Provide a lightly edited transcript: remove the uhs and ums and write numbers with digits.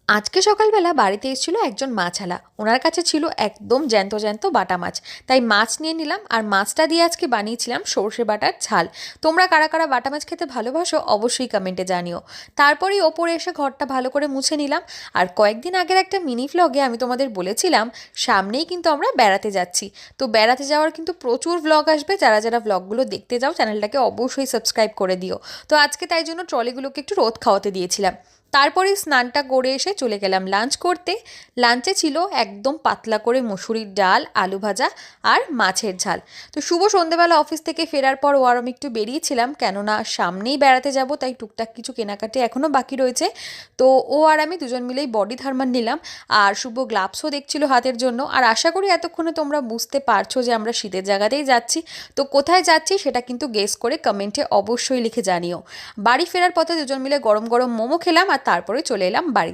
আজকে সকালবেলা বাড়িতে এসেছিল একজন মাছওয়ালা। ওনার কাছে ছিল একদম জ্যান্ত জ্যান্ত বাটা মাছ। তাই মাছ নিয়ে নিলাম, আর মাছটা দিয়ে আজকে বানিয়েছিলাম সর্ষে বাটার ঝাল। তোমরা কারা কারা বাটা মাছ খেতে ভালোবাসো অবশ্যই কমেন্টে জানিও। তারপরেই ওপরে এসে ঘরটা ভালো করে মুছে নিলাম। আর কয়েকদিন আগের একটা মিনি ভ্লগে আমি তোমাদের বলেছিলাম সামনেই কিন্তু আমরা বেড়াতে যাচ্ছি। তো বেড়াতে যাওয়ার কিন্তু প্রচুর ভ্লগ আসবে, যারা যারা ভ্লগগুলো দেখতে যাও চ্যানেলটাকে অবশ্যই সাবস্ক্রাইব করে দিও। তো আজকে তাই জন্য ট্রলিগুলোকে একটু রোদ খাওয়াতে দিয়েছিলাম। তারপরে স্নানটা করে এসে চলে গেলাম লাঞ্চ করতে। লাঞ্চে ছিল একদম পাতলা করে মসুরির ডাল, আলু ভাজা আর মাছের ঝাল। তো শুভ সন্ধেবেলা অফিস থেকে ফেরার পর ও আর আমি একটু বেরিয়েছিলাম, কেননা সামনেই বেড়াতে যাব, তাই টুকটাক কিছু কেনাকাটি এখনও বাকি রয়েছে। তো ও আর আমি দুজন মিলেই বডি থার্মাল নিলাম, আর শুভ গ্লাভসও দেখছিল হাতের জন্য। আর আশা করি এতক্ষণে তোমরা বুঝতে পারছো যে আমরা শীতের জায়গাতেই যাচ্ছি। তো কোথায় যাচ্ছি সেটা কিন্তু গেস করে কমেন্টে অবশ্যই লিখে জানিও। বাড়ি ফেরার পথে দুজন মিলে গরম গরম মোমো খেলাম, আর তারপরে চলে এলাম বাড়ি।